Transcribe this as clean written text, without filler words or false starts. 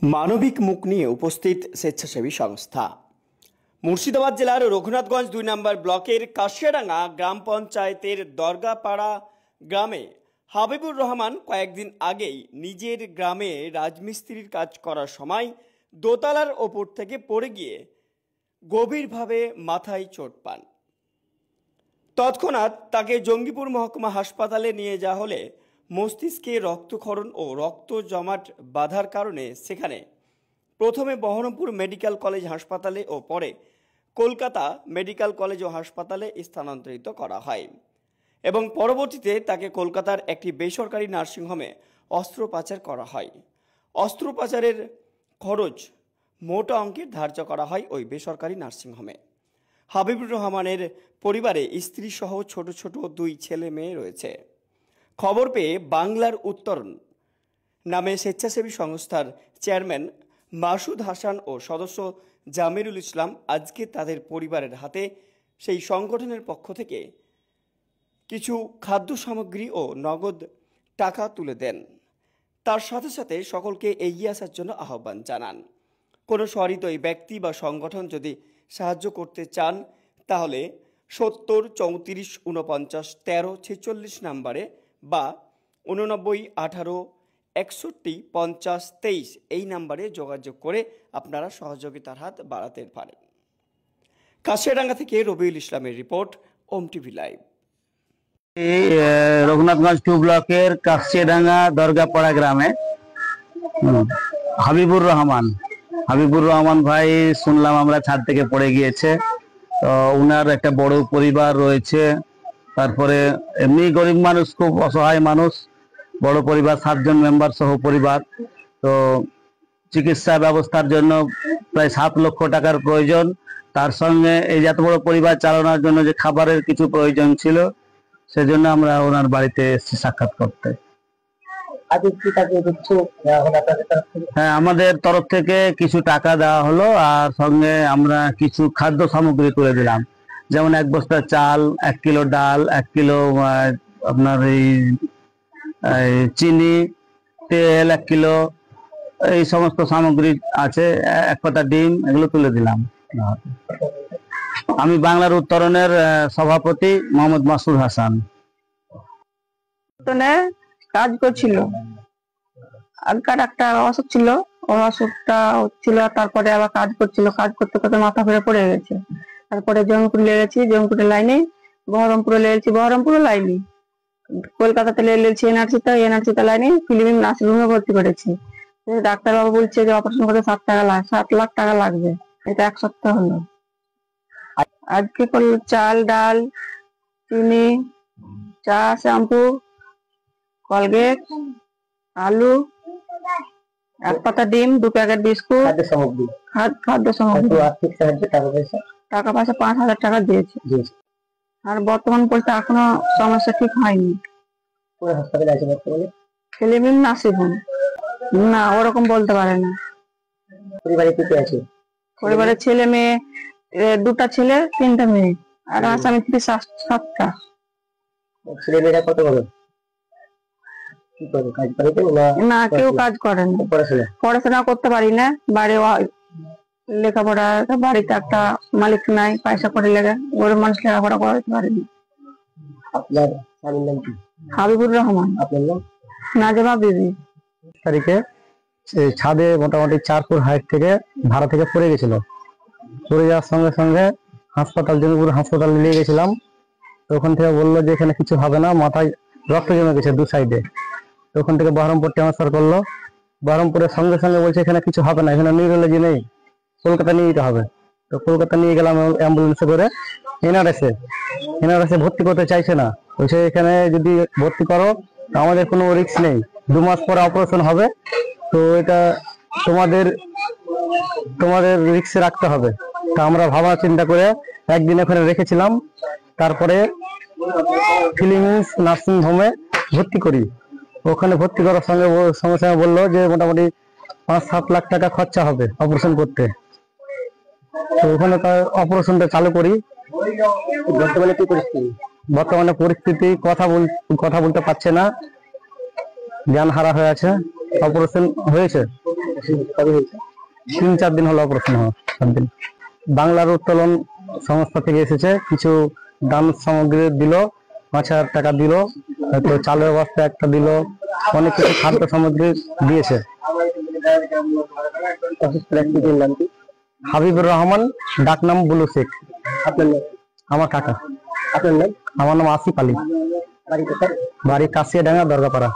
মানবিক মুখ নিয়ে উপস্থিত স্বেচ্ছাসেবী সংস্থা। মুর্শিদাবাদ জেলার রঘুনাথগঞ্জ ২ নম্বর ব্লকের কাশিয়াডাঙ্গা গ্রাম পঞ্চায়েতের দরগাপাড়া গ্রামে হাবিবুর রহমান কয়েকদিন আগেই নিজের গ্রামে রাজমিস্ত্রির কাজ করার সময় দোতলার ওপর থেকে পড়ে গিয়ে গভীরভাবে মাথায় চোট পান। তৎক্ষণাৎ তাকে জঙ্গিপুর মহকুমা হাসপাতালে নিয়ে যাওয়া হলে মস্তিষ্কে রক্তক্ষরণ ও রক্ত জমাট বাঁধার কারণে সেখানে প্রথমে বহরমপুর মেডিকেল কলেজ হাসপাতালে ও পরে কলকাতা মেডিকেল কলেজ ও হাসপাতালে স্থানান্তরিত করা হয় এবং পরবর্তীতে তাকে কলকাতার একটি বেসরকারি নার্সিংহোমে অস্ত্রোপচার করা হয়। অস্ত্রোপচারের খরচ মোটা অঙ্কের ধার্য করা হয় ওই বেসরকারি নার্সিংহোমে। হাবিবুর রহমানের পরিবারে স্ত্রী সহ ছোট ছোট 2 ছেলে মেয়ে রয়েছে। খবর পেয়ে বাংলার উত্তরণ নামে স্বেচ্ছাসেবী সংস্থার চেয়ারম্যান মাসুদ হাসান ও সদস্য জামিরুল ইসলাম আজকে তাদের পরিবারের হাতে সেই সংগঠনের পক্ষ থেকে কিছু খাদ্য সামগ্রী ও নগদ টাকা তুলে দেন। তার সাথে সাথে সকলকে এগিয়ে আসার জন্য আহ্বান জানান। কোনো সহৃদয় ব্যক্তি বা সংগঠন যদি সাহায্য করতে চান তাহলে ৭০ ৩৪ ৪৯ ১৩ ৪৬ নম্বরে বা ৮৯ ১৮ ৬১ ৫০ ২৩ এই নাম্বারে যোগাযোগ করে আপনারা সহযোগিতার হাত বাড়াতে পারেন। কাশিয়াডাঙ্গা থেকে রবিউল ইসলামের রিপোর্ট, ওম টিভি লাইভ। রঘুনাথগঞ্জ 2 ব্লকের কাশিয়াডাঙ্গা দরগাপাড়া গ্রামে হাবিবুর রহমান ভাই শুনলাম আমরা ছাদ থেকে পড়ে গিয়েছে। তো উনার একটা বড় পরিবার রয়েছে, তারপরে এমনি গরিব মানুষ, খুব অসহায় মানুষ, বড় পরিবার, 7 জন মেম্বার সহ পরিবার। তো চিকিৎসা ব্যবস্থার জন্য প্রায় 7 লক্ষ টাকার প্রয়োজন। তার সঙ্গে এই এত বড় পরিবার চালানোর জন্য যে খাবারের কিছু প্রয়োজন ছিল, সেজন্য আমরা ওনার বাড়িতে এসেছি সাক্ষাৎ করতে। হ্যাঁ, আমাদের তরফ থেকে কিছু টাকা দেওয়া হলো, আর সঙ্গে আমরা কিছু খাদ্য সামগ্রী তুলে দিলাম, যেমন 1 বস্তা চাল, 1 কিলো ডাল, 1 কিলো আপনার এই চিনি, তেল 1 কিলো, এই সমস্ত সামগ্রী আছে, 1 পাতা ডিম, এগুলো তুলে দিলাম। আমি বাংলার উত্তরণের সভাপতি মোহাম্মদ মাসুদ হাসান। কাজ করছিল, আগকার একটা অসুখ ছিল, ওই অসুখটা হচ্ছিল, তারপরে আবার কাজ করছিল, কাজ করতে করতে মাথা ঘুরে পড়ে গেছে। তারপরে জঙ্গিপুর লেগেছি, জঙ্গিপুরের লাইনে, বহরমপুরে লেগেছি, বহরমপুরের লাইনে, কলকাতাতে লেগেছি এনআরসিতে লাইনে, ফিলিমিন নার্সিংহোমে ভর্তি করেছি। ডাক্তারবাবু বলছে যে অপারেশন করতে 7 লাখ টাকা লাগবে। এটা 1 সপ্তাহ হলো। আজকে করলো চাল, ডাল, চিনি, চা, শ্যাম্পু, কলগেট, আলু, 1 পাতা ডিম, 2 প্যাকেট বিস্কুট, খাদ্য সামগ্রী। টাকা পয়সা 5,000 টাকা দিয়েছে। আর বর্তমান পরিস্থিতি এখনো সমস্যা ঠিক হয়নি। ফিলিমিন নার্সিংহোম না, ওরকম বলতে পারে না। পরিবারে ছেলে মেয়ে, 2টা ছেলে, 3টা মেয়ে, আর আসামি 7টা। ছেলেমেয়েরা কত বড়? না, কেউ কাজ করে না, পড়াশোনা করতে পারি না, বাড়ি লেখাপড়া, বাড়িতে একটা মালিক নাই, পয়সা করে লেগে গরিব মানুষ লেখাপড়া করাতে পারিনি। হাবিবুর রহমান। নাজমা বিবি। তারিখে ছাদে মোটামুটি 4 ফুট হাইট থেকে ভাড়া থেকে পড়ে গেছিল। পড়ে যাওয়ার সঙ্গে সঙ্গে জঙ্গিপুর হাসপাতালে নিয়ে গেছিলাম। ওখান থেকে বললো যে এখানে কিছু হবে না, মাথায় রক্ত জমে গেছে 2 সাইডে। ওখান থেকে বহরমপুর ট্রান্সফার করলো। বহরমপুরের সঙ্গে সঙ্গে বলছে এখানে কিছু হবে না, এখানে নিউরোলজি নেই, কলকাতা নিয়ে যেতে হবে। তো কলকাতা নিয়ে গেলাম অ্যাম্বুলেন্সে করে। এনআরএসে ভর্তি করতে চাইছে না, বলছে এখানে যদি ভর্তি করো আমাদের কোনো রিস্ক নেই, 2 মাস পরে অপারেশন হবে, তো এটা তোমাদের রিস্কে রাখতে হবে। তা আমরা ভাবনা চিন্তা করে একদিন ওখানে রেখেছিলাম। তারপরে ফিলিমিন্স নার্সিং হোমে ভর্তি করি। ওখানে ভর্তি করার সঙ্গে সঙ্গে বললো যে মোটামুটি 5-7 লাখ টাকা খরচা হবে অপারেশন করতে। তো ওখানে অপারেশনটা চালু করি। বর্তমানে পরিস্থিতি কথা বলতে পারছে না, জ্ঞান হারা হয়ে আছে। অপারেশন হয়েছে, 3-4 দিন হলো অপারেশন হওয়া। 7 দিন। বাংলার উত্তোলন সংস্থা থেকে এসেছে, কিছু দান সামগ্রী দিল, 5,000 টাকা দিল, তো চালের বস্তা একটা দিল, অনেক কিছু খাদ্য সামগ্রী দিয়েছে। হাবিবুর রহমান, ডাক নাম বুলু শেখ। আপনার নাম? আমার কাকা। আপনার নাম? আমার নাম আসিফ আলী। বাড়ি কাশিয়াডাঙ্গা, দরগাপাড়া।